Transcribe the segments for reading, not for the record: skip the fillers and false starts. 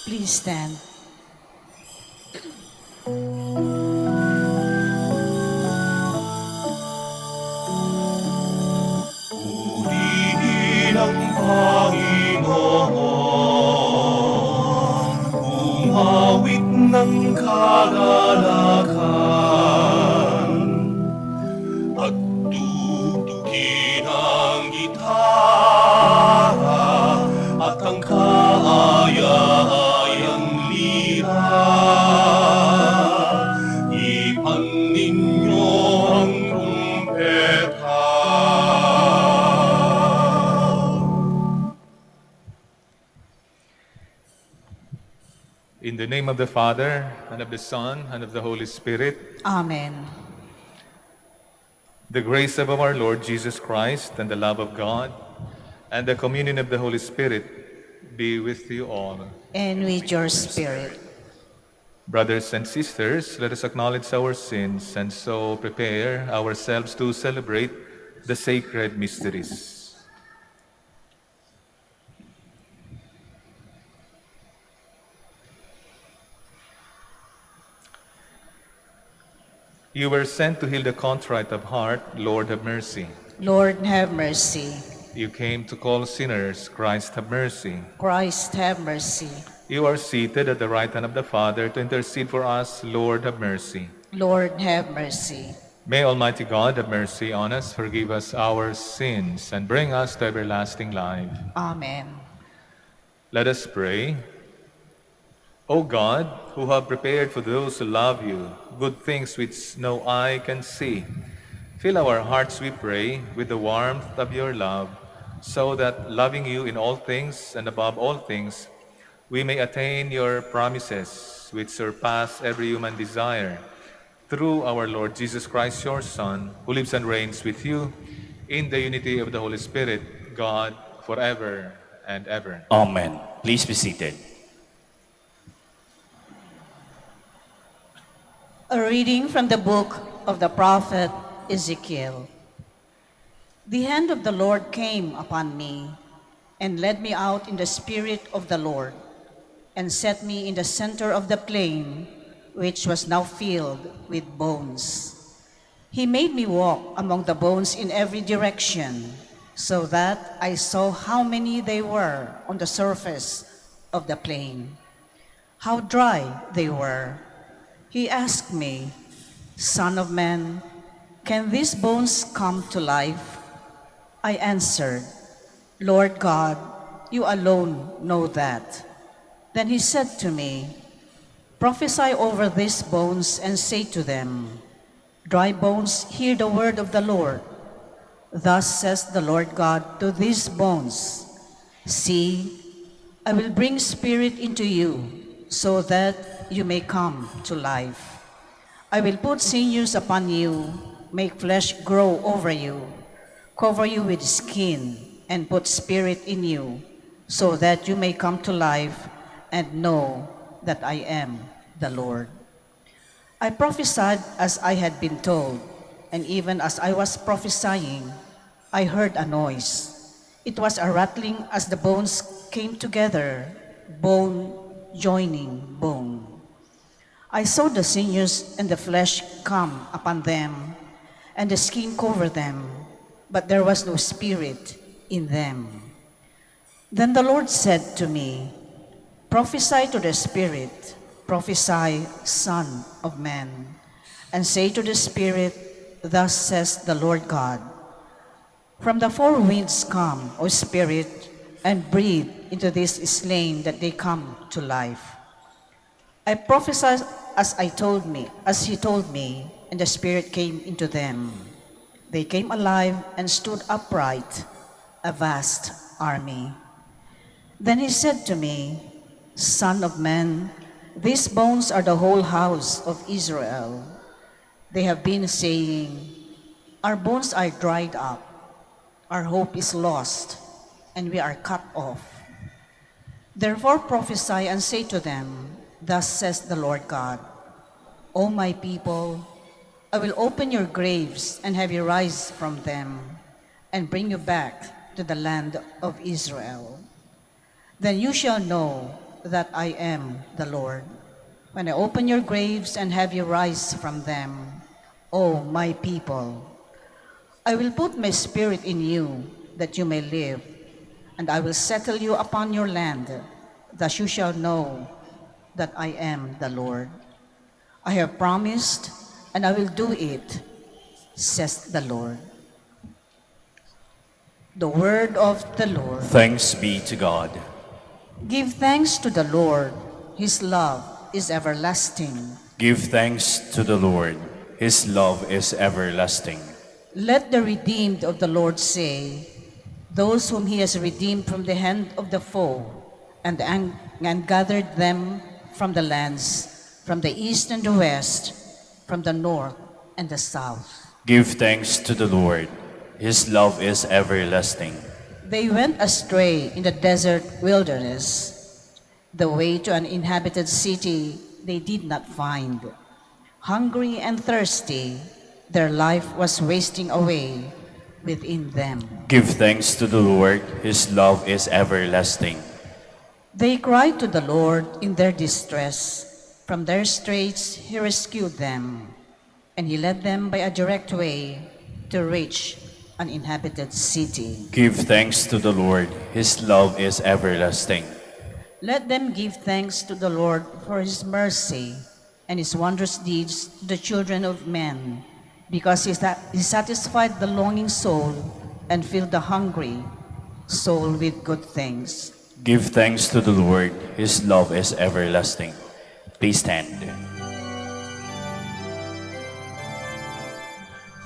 Please stand. Purihin ang Panginoon, umawit ng kagalakan, at tugtugin ang gitara at ang kaaya-ayang lira. Ipan ninyo ang trumpeta. In the name of the Father, and of the Son, and of the Holy Spirit, Amen. the grace of our Lord Jesus Christ, and the love of God, and the communion of the Holy Spirit be with you all. And with your spirit. Brothers and sisters, let us acknowledge our sins and so prepare ourselves to celebrate the sacred mysteries. You were sent to heal the contrite of heart. Lord, have mercy. Lord, have mercy. You came to call sinners. Christ, have mercy. Christ, have mercy. You are seated at the right hand of the Father to intercede for us. Lord, have mercy. Lord, have mercy. May Almighty God have mercy on us, forgive us our sins, and bring us to everlasting life. Amen. Let us pray. O God, who have prepared for those who love you good things which no eye can see, fill our hearts, we pray, with the warmth of your love, so that, loving you in all things and above all things, we may attain your promises, which surpass every human desire, through our Lord Jesus Christ, your Son, who lives and reigns with you in the unity of the Holy Spirit, God, forever and ever. Amen. Please be seated. A reading from the book of the prophet Ezekiel. The hand of the Lord came upon me and led me out in the spirit of the Lord and set me in the center of the plain, which was now filled with bones. He made me walk among the bones in every direction, so that I saw how many they were on the surface of the plain, how dry they were. He asked me, "Son of man, can these bones come to life?" I answered, "Lord God, you alone know that." Then he said to me, "Prophesy over these bones and say to them, 'Dry bones, hear the word of the Lord. Thus says the Lord God to these bones, See, I will bring spirit into you, so that you may come to life. I will put sinews upon you, make flesh grow over you, cover you with skin, and put spirit in you, so that you may come to life and know that I am the Lord." I prophesied as I had been told, and even as I was prophesying, I heard a noise. It was a rattling as the bones came together, bone joining bone. I saw the sinews and the flesh come upon them, and the skin cover them, but there was no spirit in them. Then the Lord said to me, "Prophesy to the spirit, prophesy, Son of man, and say to the spirit, Thus says the Lord God, From the four winds come, O spirit, and breathe into these slain that they come to life." I prophesied as he told me, and the spirit came into them. They came alive and stood upright, a vast army. Then he said to me, "Son of man, these bones are the whole house of Israel. They have been saying, 'Our bones are dried up, our hope is lost, and we are cut off.' Therefore prophesy and say to them, Thus says the Lord God, O my people, I will open your graves and have you rise from them and bring you back to the land of Israel. Then you shall know that I am the Lord. When I open your graves and have you rise from them, O my people, I will put my spirit in you that you may live, and I will settle you upon your land. Thus you shall know that I am the Lord. I have promised, and I will do it, says the Lord. The word of the Lord. Thanks be to God. Give thanks to the Lord. His love is everlasting. Give thanks to the Lord. His love is everlasting. Let the redeemed of the Lord say, those whom he has redeemed from the hand of the foe, and gathered them from the lands, from the east and the west, from the north and the south. Give thanks to the Lord. His love is everlasting. They went astray in the desert wilderness. The way to an inhabited city they did not find. Hungry and thirsty, their life was wasting away within them. Give thanks to the Lord. His love is everlasting. They cried to the Lord in their distress. From their straits he rescued them, and he led them by a direct way to reach an inhabited city. Give thanks to the Lord. His love is everlasting. Let them give thanks to the Lord for his mercy and his wondrous deeds to the children of men, because he satisfied the longing soul and filled the hungry soul with good things. Give thanks to the Lord. His love is everlasting. Please stand.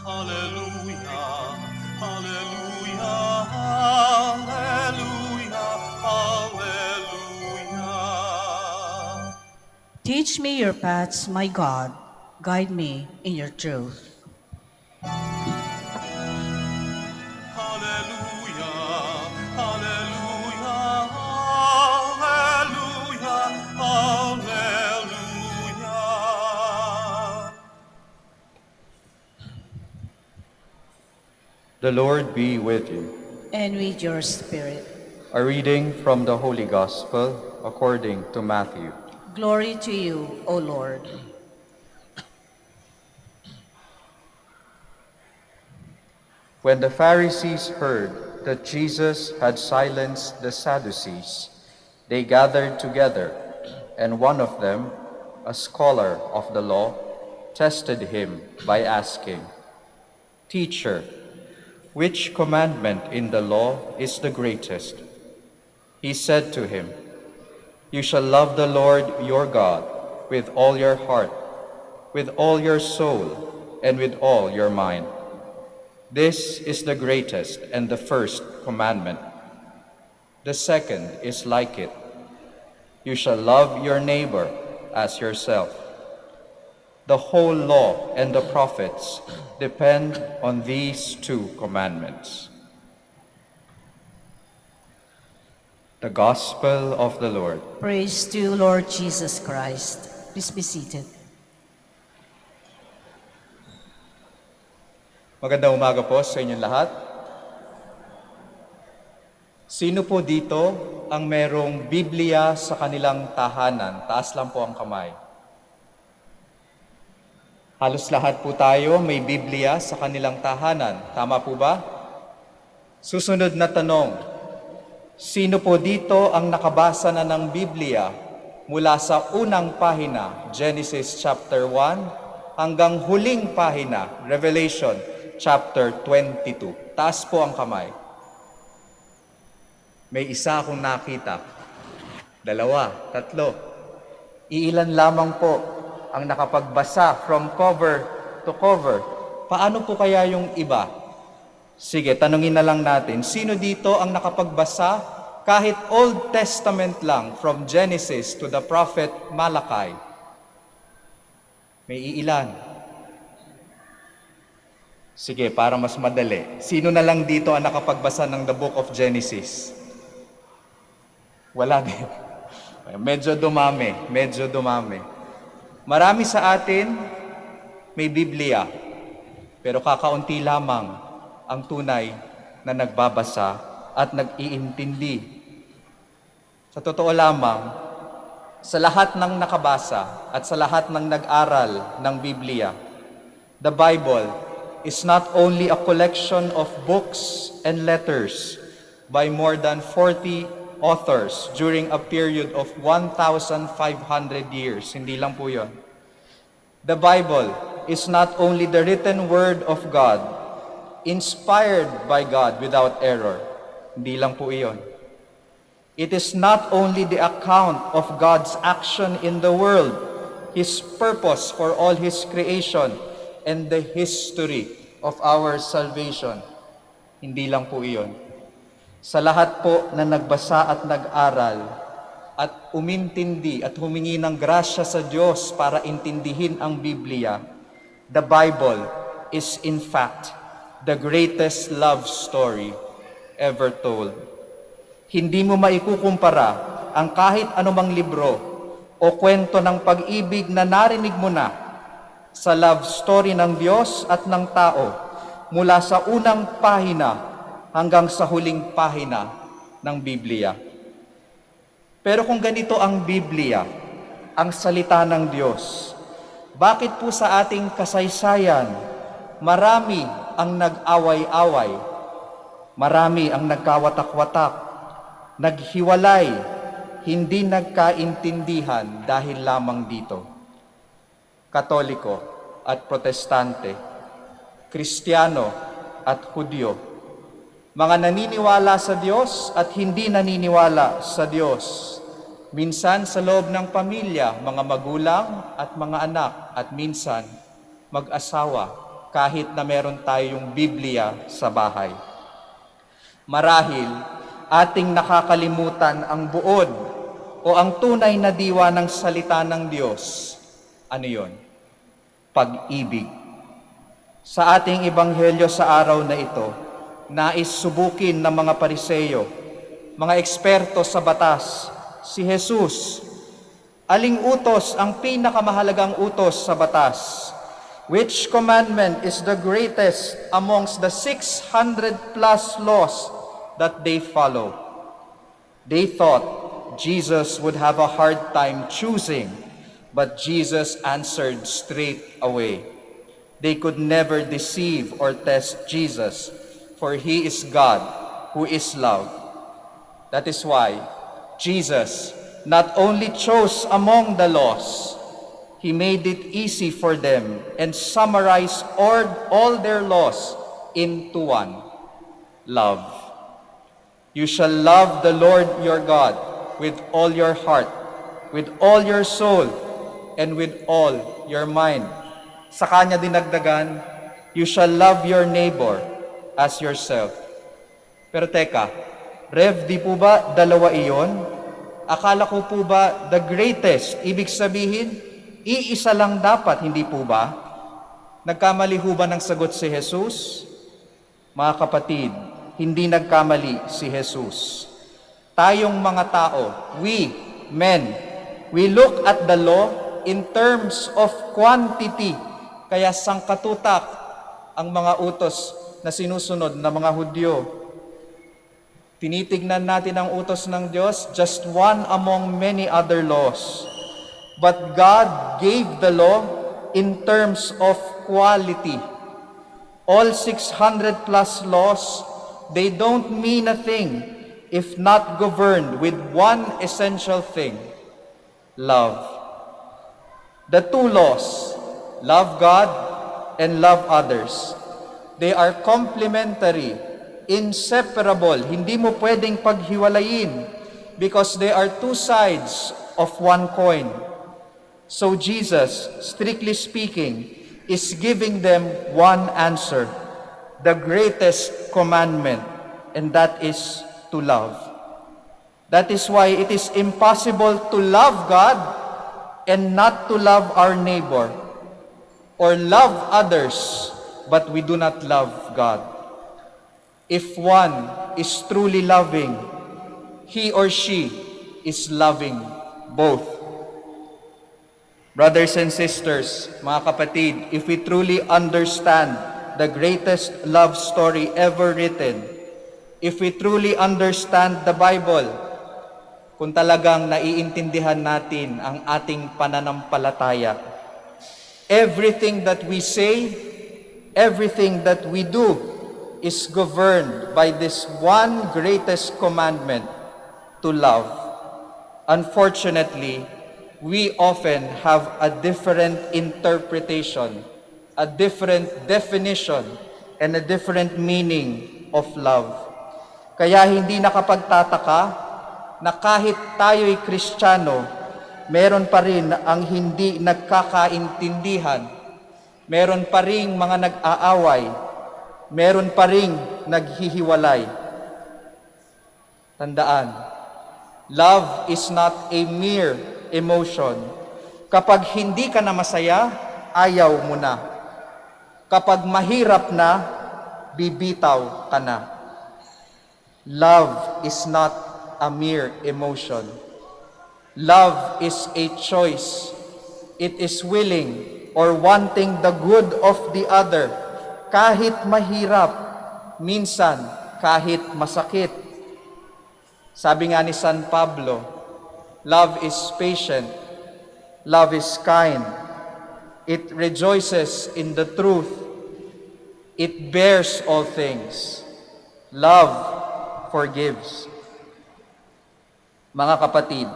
Hallelujah, hallelujah, hallelujah, hallelujah. Teach me your paths, my God. Guide me in your truth. Hallelujah, hallelujah, hallelujah, hallelujah. The Lord be with you. And with your spirit. A reading from the Holy Gospel according to Matthew. Glory to you, O Lord. When the Pharisees heard that Jesus had silenced the Sadducees, they gathered together, and one of them, a scholar of the law, tested him by asking, "Teacher, which commandment in the law is the greatest?" He said to him, "You shall love the Lord your God with all your heart, with all your soul, and with all your mind. This is the greatest and the first commandment. The second is like it. You shall love your neighbor as yourself. The whole law and the prophets depend on these two commandments." The Gospel of the Lord. Praise to you, Lord Jesus Christ. Please be seated. Magandang umaga po sa inyong lahat. Sino po dito ang merong Biblia sa kanilang tahanan? Taas lang po ang kamay. Halos lahat po tayo may Biblia sa kanilang tahanan. Tama po ba? Susunod na tanong, sino po dito ang nakabasa na ng Biblia mula sa unang pahina, Genesis chapter 1, hanggang huling pahina, Revelation chapter 22? Taas po ang kamay. May isa akong nakita. Dalawa, tatlo. Iilan lamang po ang nakapagbasa from cover to cover. Paano po kaya yung iba? Sige, tanungin na lang natin. Sino dito ang nakapagbasa kahit Old Testament lang from Genesis to the prophet Malachi? May iilan. Sige, para mas madali. Sino na lang dito ang nakapagbasa ng the book of Genesis? Wala din. Medyo dumami. Marami sa atin may Biblia, pero kakaunti lamang ang tunay na nagbabasa at nag-iintindi. Sa totoo lamang, Sa lahat ng nakabasa at sa lahat ng nag-aral ng Biblia, the Bible is not only a collection of books and letters by more than 40 authors during a period of 1,500 years. Hindi lang po yun. The Bible is not only the written word of God, inspired by God without error. Hindi lang po iyon. It is not only the account of God's action in the world, His purpose for all His creation, and the history of our salvation. Hindi lang po iyon. Sa lahat po na nagbasa at nag-aral at umintindi at humingi ng grasya sa Diyos para intindihin ang Biblia, the Bible is in fact the greatest love story ever told. Hindi mo maikukumpara ang kahit anumang libro o kwento ng pag-ibig na narinig mo na sa love story ng Diyos at ng tao mula sa unang pahina hanggang sa huling pahina ng Biblia. Pero kung ganito ang Biblia, ang salita ng Diyos, bakit po sa ating kasaysayan marami ang nag-away-away, marami ang nagkawatak-watak, naghiwalay, hindi nagkaintindihan dahil lamang dito? Katoliko at Protestante, Kristiyano at Hudyo, mga naniniwala sa Diyos at hindi naniniwala sa Diyos, minsan sa loob ng pamilya, mga magulang at mga anak, at minsan mag-asawa, kahit na meron tayong Biblia sa bahay. Marahil, ating nakakalimutan ang buod o ang tunay na diwa ng salita ng Diyos. Ano yon? Pag-ibig. Sa ating ebanghelyo sa araw na ito, nais subukin ng mga Pariseyo, mga eksperto sa batas, si Jesus. Aling utos ang pinakamahalagang utos sa batas? Which commandment is the greatest amongst the 600 plus laws that they follow? They thought Jesus would have a hard time choosing, but Jesus answered straight away. They could never deceive or test Jesus, for He is God, who is love. That is why Jesus not only chose among the laws, He made it easy for them and summarized all their laws into one: love. You shall love the Lord your God with all your heart, with all your soul, and with all your mind. Sa Kanya dinagdagan, you shall love your neighbor as yourself. Pero teka, Rev, di po ba dalawa iyon? Akala ko po ba the greatest, ibig sabihin, iisa lang dapat, hindi po ba? Nagkamali ho ba ng sagot si Jesus? Mga kapatid, hindi nagkamali si Jesus. Tayong mga tao, we, men, we look at the law in terms of quantity. Kaya sangkatutak ang mga utos na sinusunod ng mga Hudyo. Tinitignan natin ang utos ng Diyos, just one among many other laws. But God gave the law in terms of quality. All 600 plus laws, they don't mean a thing if not governed with one essential thing: love. The two laws, love God and love others, they are complementary, inseparable. Hindi mo pwedeng paghiwalayin because they are two sides of one coin. So Jesus, strictly speaking, is giving them one answer, the greatest commandment, and that is to love. That is why it is impossible to love God and not to love our neighbor, or love others, but we do not love God. If one is truly loving, he or she is loving both. Brothers and sisters, mga kapatid, if we truly understand the greatest love story ever written, if we truly understand the Bible, kung talagang naiintindihan natin ang ating pananampalataya. Everything that we say, everything that we do is governed by this one greatest commandment, to love. Unfortunately, we often have a different interpretation, a different definition, and a different meaning of love. Kaya hindi nakapagtataka na kahit tayo'y Kristiyano, meron pa rin ang hindi nagkakaintindihan, meron pa rin mga nag-aaway, meron pa rin naghihiwalay. Tandaan, love is not a mere emotion. Kapag hindi ka na masaya, ayaw mo na. Kapag mahirap na, bibitaw ka na. Love is not a mere emotion. Love is a choice. It is willing or wanting the good of the other, kahit mahirap, minsan kahit masakit. Sabi nga ni San Pablo, love is patient, love is kind, it rejoices in the truth, it bears all things, love forgives. Mga kapatid,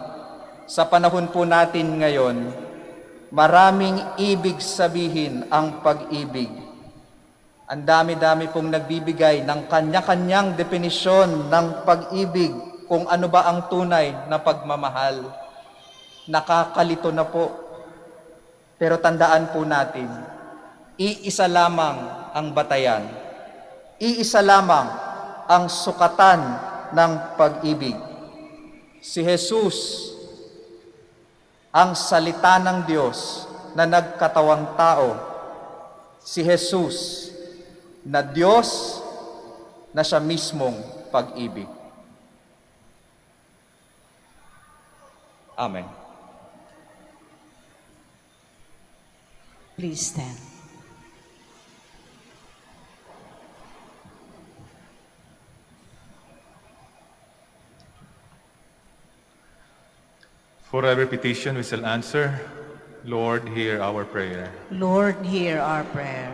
sa panahon po natin ngayon, maraming ibig sabihin ang pag-ibig. Ang dami-dami pong nagbibigay ng kanya-kanyang definisyon ng pag-ibig, kung ano ba ang tunay na pagmamahal. Nakakalito na po. Pero tandaan po natin, iisa lamang ang batayan. Iisa lamang ang sukatan ng pag-ibig. Si Jesus, ang salita ng Diyos na nagkatawang tao. Si Jesus, na Diyos na siya mismong pag-ibig. Amen. Please stand. For every petition we shall answer, Lord, hear our prayer. Lord, hear our prayer.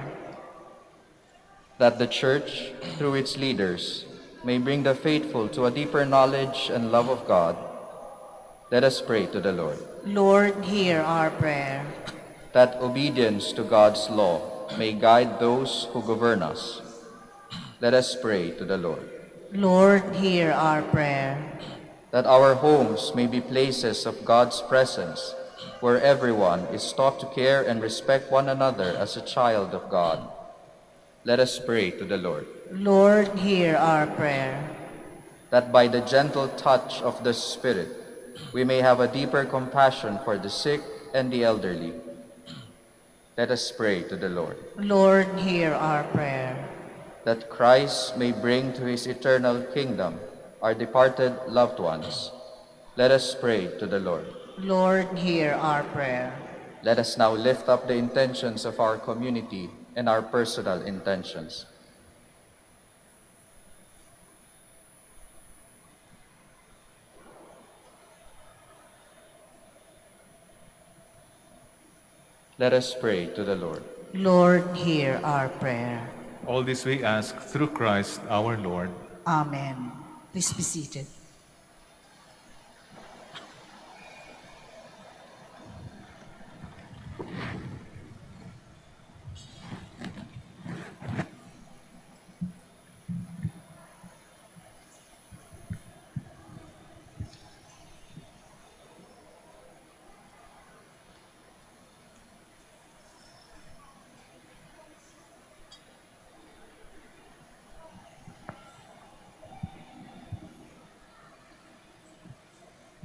That the Church, through its leaders, may bring the faithful to a deeper knowledge and love of God, let us pray to the Lord. Lord, hear our prayer. That obedience to God's law may guide those who govern us, let us pray to the Lord. Lord, hear our prayer. That our homes may be places of God's presence, where everyone is taught to care and respect one another as a child of God. Let us pray to the Lord. Lord, hear our prayer. That by the gentle touch of the Spirit, we may have a deeper compassion for the sick and the elderly. Let us pray to the Lord. Lord, hear our prayer. That Christ may bring to his eternal kingdom our departed loved ones. Let us pray to the Lord. Lord, hear our prayer. Let us now lift up the intentions of our community and our personal intentions. Let us pray to the Lord. Lord, hear our prayer. All this we ask through Christ our Lord. Amen. Please be seated.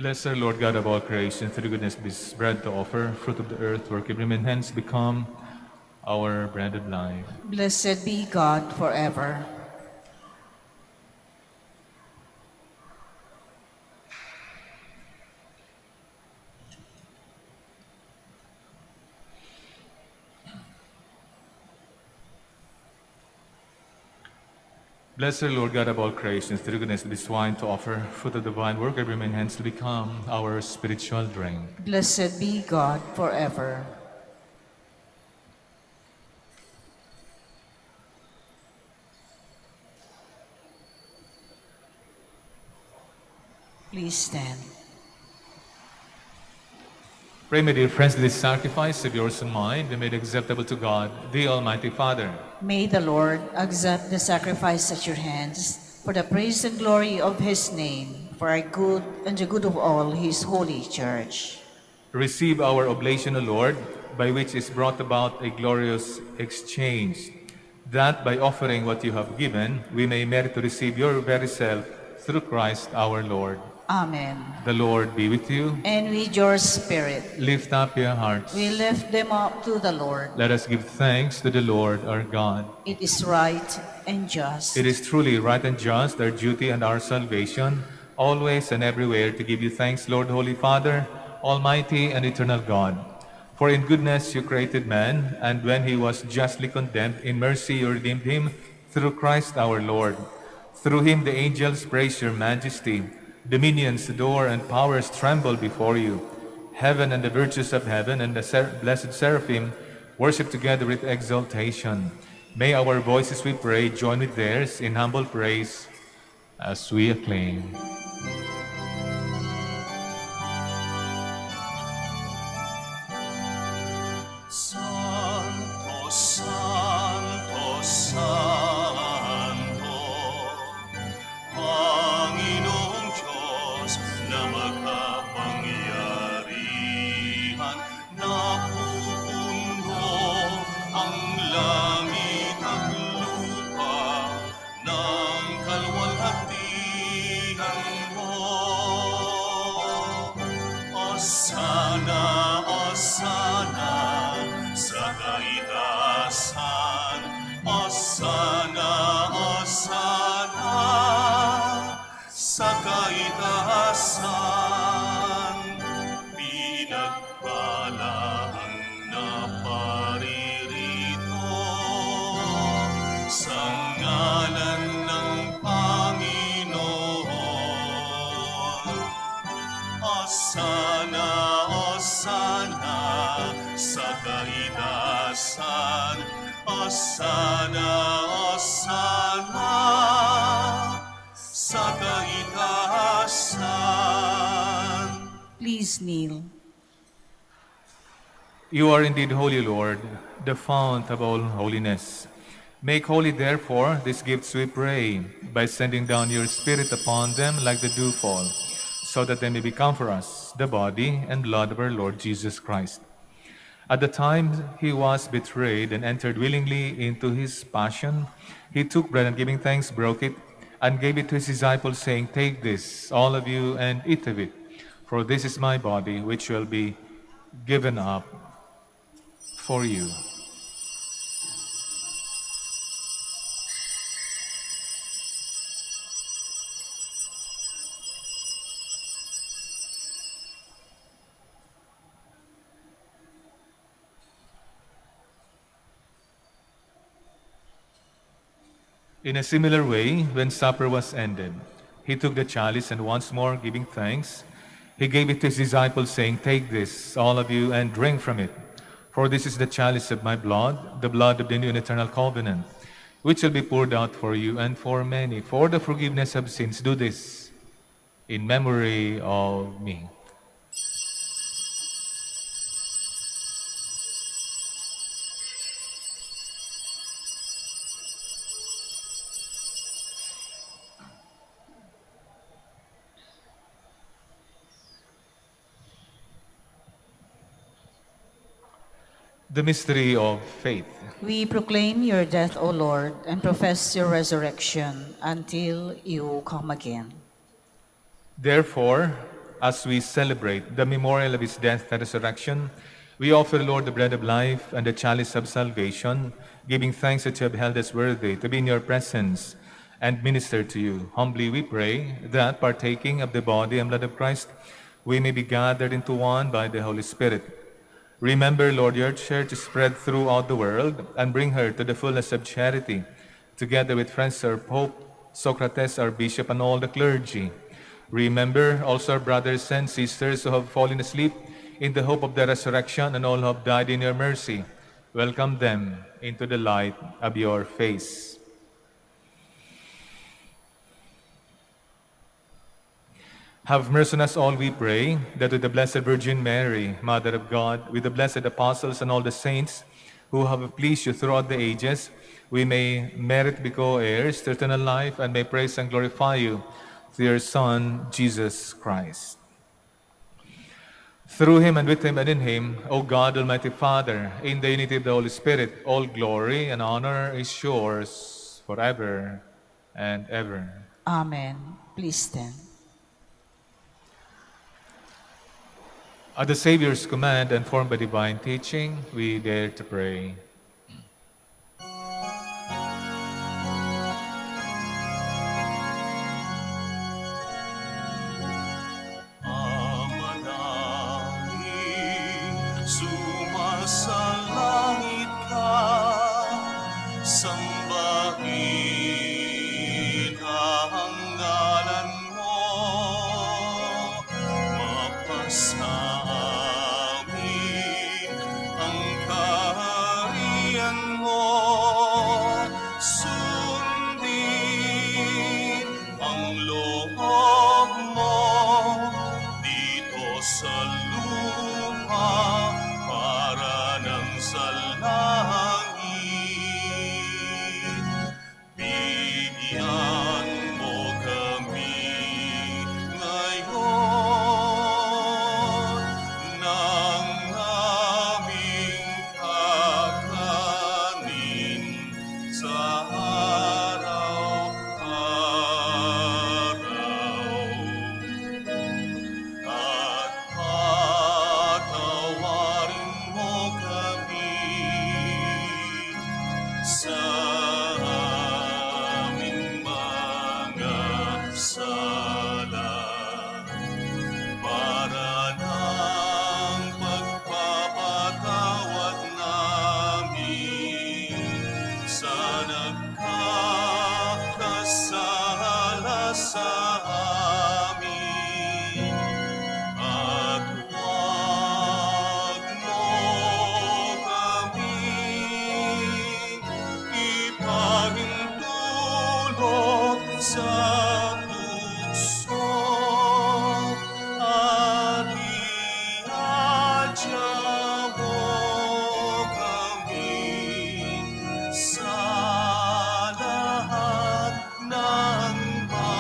Bless our Lord God of all creation, through goodness this bread to offer, fruit of the earth, work of human hands, become our bread of life. Blessed be God forever. Blessed Lord God of all creation, through goodness of this wine to offer fruit of divine work, every man hence to become our spiritual drink. Blessed be God forever. Please stand. Pray, my dear friends, that this sacrifice of yours and mine be made acceptable to God, the Almighty Father. May the Lord accept the sacrifice at your hands for the praise and glory of his name, for our good and the good of all his holy church. Receive our oblation, O Lord, by which is brought about a glorious exchange, that by offering what you have given, we may merit to receive your very self through Christ our Lord. Amen. The Lord be with you. And with your spirit, Lift up your hearts. we lift them up to the Lord. Let us give thanks to the Lord our God. It is right and just. It is truly right and just, our duty and our salvation, always and everywhere to give you thanks, Lord, Holy Father, Almighty and eternal God. For in goodness you created man, and when he was justly condemned, in mercy you redeemed him through Christ our Lord. Through him the angels praise your majesty, dominions adore, and powers tremble before you. Heaven and the virtues of heaven and the blessed seraphim worship together with exaltation. May our voices, we pray, join with theirs in humble praise as we acclaim. Santo, Santo, Santo, Panginoong Diyos na makapangyarihan, napupuno ang langit at lupa ng kalwalhatian mo. Osana, Osana, sa kaitasan, Osana, Osana, sa kaitasan. Pinagpala ang naparirito sa ngalan ng Panginoon. Osana, Osana, sa kaitasan, Osana, Osana, sa kaitasan. Please kneel. You are indeed holy, Lord, the fount of all holiness. Make holy, therefore, these gifts, we pray, by sending down your Spirit upon them like the dewfall, so that they may become for us the body and blood of our Lord Jesus Christ. At the time he was betrayed and entered willingly into his passion, he took bread and giving thanks, broke it, and gave it to his disciples, saying, "Take this, all of you, and eat of it, for this is my body, which will be given up for you." In a similar way, when supper was ended, he took the chalice and once more giving thanks, he gave it to his disciples, saying, "Take this, all of you, and drink from it. For this is the chalice of my blood, the blood of the new and eternal covenant, which shall be poured out for you and for many, for the forgiveness of sins. Do this in memory of me." The mystery of faith. We proclaim your death, O Lord, and profess your resurrection until you come again. Therefore, as we celebrate the memorial of his death and resurrection, we offer, Lord, the bread of life and the chalice of salvation, giving thanks that you have held us worthy to be in your presence and minister to you. Humbly we pray that, partaking of the body and blood of Christ, we may be gathered into one by the Holy Spirit. Remember, Lord, your church spread throughout the world and bring her to the fullness of charity, together with Francis our Pope, Socrates our Bishop, and all the clergy. Remember also our brothers and sisters who have fallen asleep in the hope of the resurrection, and all who have died in your mercy. Welcome them into the light of your face. Have mercy on us all, we pray, that with the Blessed Virgin Mary, Mother of God, with the blessed apostles and all the saints who have pleased you throughout the ages, we may merit to be co-heirs to eternal life and may praise and glorify you through your Son, Jesus Christ. Through him and with him and in him, O God, Almighty Father, in the unity of the Holy Spirit, all glory and honor is yours forever and ever. Amen. Please stand. At the Savior's command and formed by divine teaching, we dare to pray. Manalangin, sumasalangit ka, sambahin ang ngalan mo, mapasamin ang kaharian mo, sundin ang loob mo dito sa lupa para nang sa langit. Bigyan mo kami ngayon ng aming kakanin sa araw-araw. At patawarin mo kami sa aming mga sala, para ng pagpapatawad namin sa nagkakasala sa amin. At huwag mo kaming ipahintulot sa tukso at iadya mo kami sa lahat ng masama.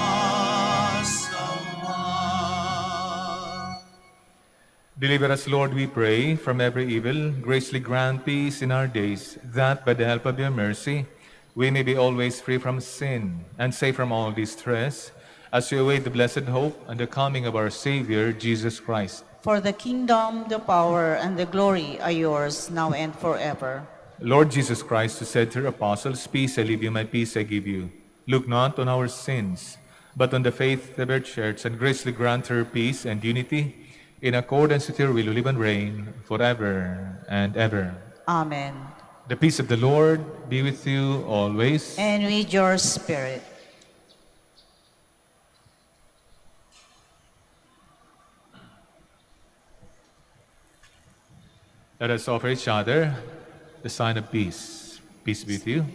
Deliver us, Lord, we pray, from every evil. Graciously grant peace in our days, that by the help of your mercy, we may be always free from sin and safe from all distress, as we await the blessed hope and the coming of our Savior, Jesus Christ. For the kingdom, the power, and the glory are yours, now and forever. Lord Jesus Christ, who said to your apostles, "Peace I leave you, my peace I give you," look not on our sins, but on the faith of your church, and graciously grant her peace and unity, in accordance with your will, who live and reign forever and ever. Amen. The peace of the Lord be with you always. And with your spirit. Let us offer each other the sign of peace. Peace be with you.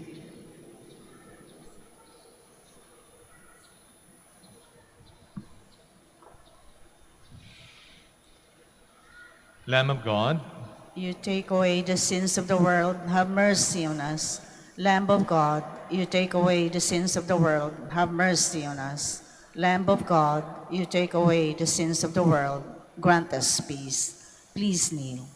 Lamb of God, You take away the sins of the world, have mercy on us. Lamb of God, you take away the sins of the world, have mercy on us. Lamb of God, you take away the sins of the world, grant us peace. Please kneel.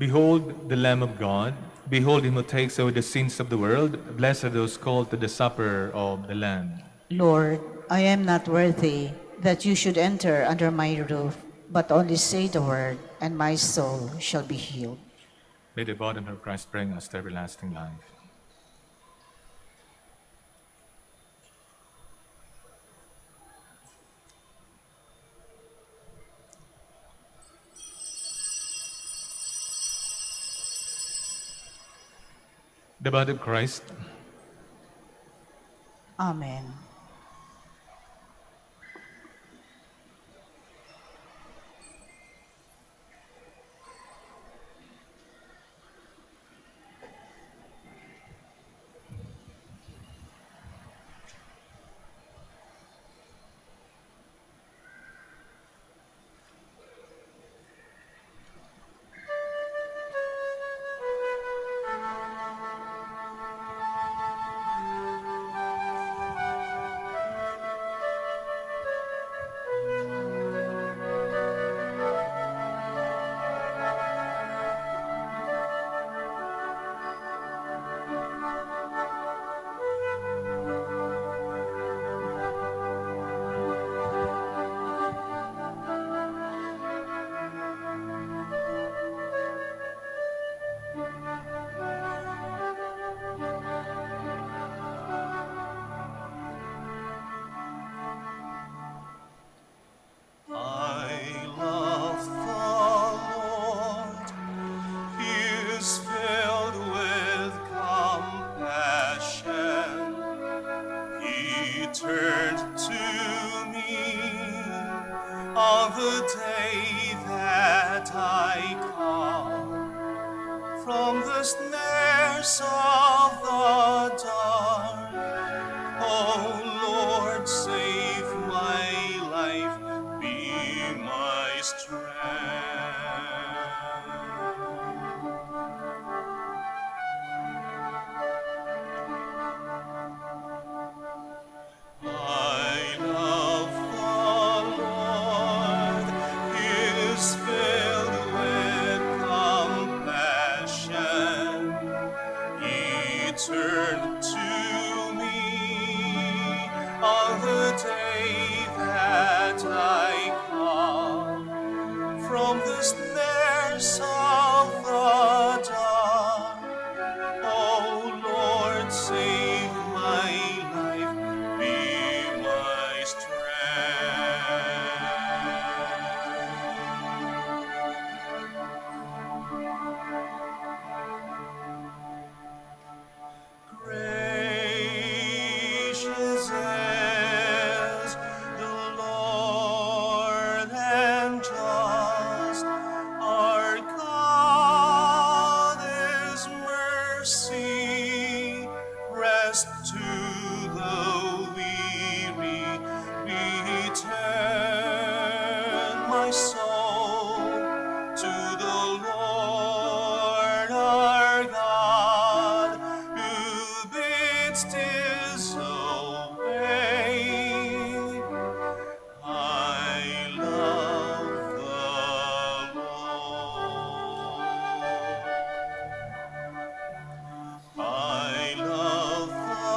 behold the Lamb of God. Behold him who takes away the sins of the world. Blessed are those called to the supper of the Lamb. Lord, I am not worthy that you should enter under my roof, but only say the word, and my soul shall be healed. May the body of Christ bring us to everlasting life. The body of Christ. Amen. I love the Lord. He is filled with compassion. He turned to me on the day that I come from the snares of the dark. Oh Lord, save my life, be my strength. I love the Lord. He is filled with compassion. He turned to me on the day that I come from the snares of the dark. Oh Lord, save my life, be my strength. Gracious is the Lord and just. Our God is mercy. Rest to the weary. Return my soul to the Lord our God, who bids disobey. I love the Lord. I love the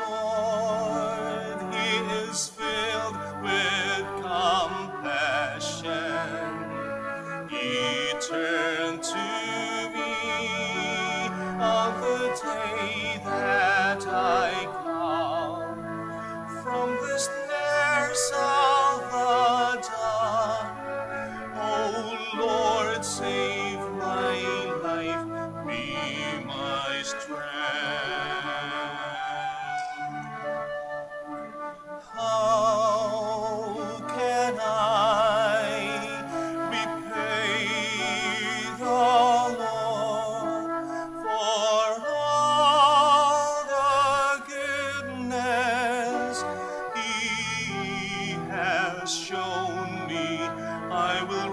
Lord. He is filled with compassion. He turned to me on the day that I come from the snares of the dark. Oh Lord, save my life, be my strength. How can I repay the Lord for all the goodness He has shown me? I will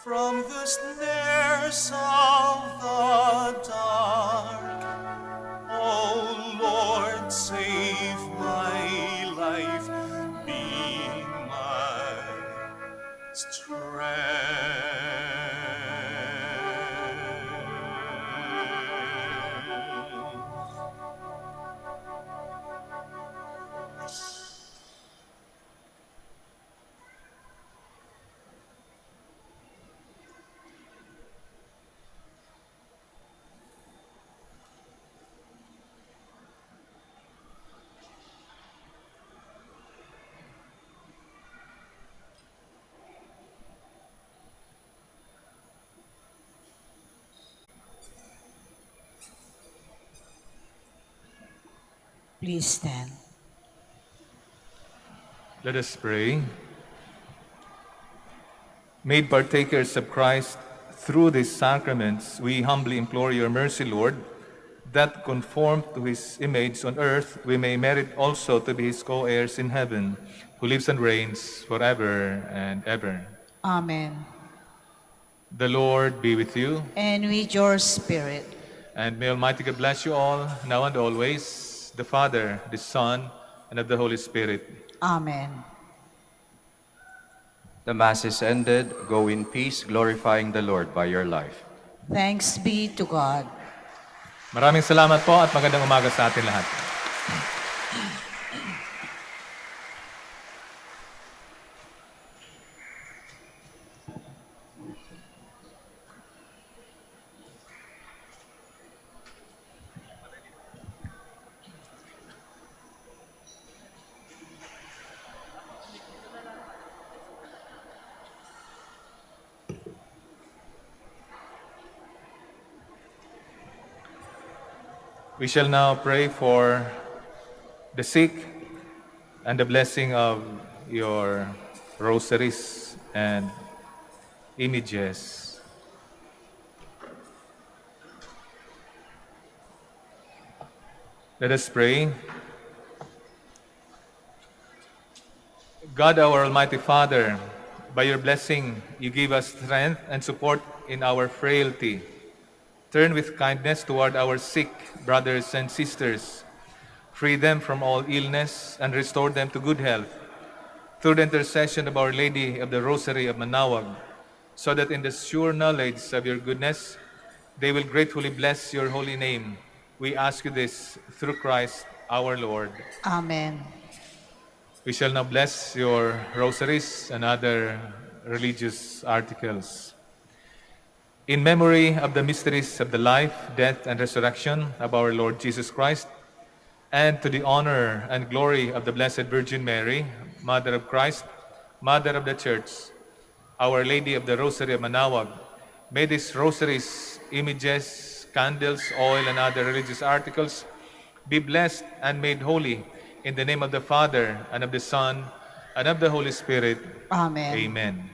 from the snares of the dark. O Lord, save my life, be my strength. Please stand. Let us pray. Made partakers of Christ through these sacraments, we humbly implore your mercy, Lord, that conformed to his image on earth, we may merit also to be his co-heirs in heaven, who lives and reigns forever and ever. Amen. The Lord be with you, And with your spirit. and may Almighty God bless you all, now and always, the Father, the Son, and of the Holy Spirit. Amen. The Mass is ended. Go in peace, glorifying the Lord by your life. Thanks be to God. Maraming salamat po at magandang umaga sa atin lahat. We shall now pray for the sick and the blessing of your rosaries and images. Let us pray. God, our Almighty Father, by your blessing, you give us strength and support in our frailty. Turn with kindness toward our sick brothers and sisters. Free them from all illness and restore them to good health. Through the intercession of Our Lady of the Rosary of Manaoag, so that in the sure knowledge of your goodness, they will gratefully bless your holy name. We ask you this through Christ our Lord. Amen. We shall now bless your rosaries and other religious articles. In memory of the mysteries of the life, death, and resurrection of our Lord Jesus Christ, and to the honor and glory of the Blessed Virgin Mary, Mother of Christ, Mother of the Church, Our Lady of the Rosary of Manaoag, may these rosaries, images, candles, oil, and other religious articles be blessed and made holy in the name of the Father, and of the Son, and of the Holy Spirit. Amen. Amen.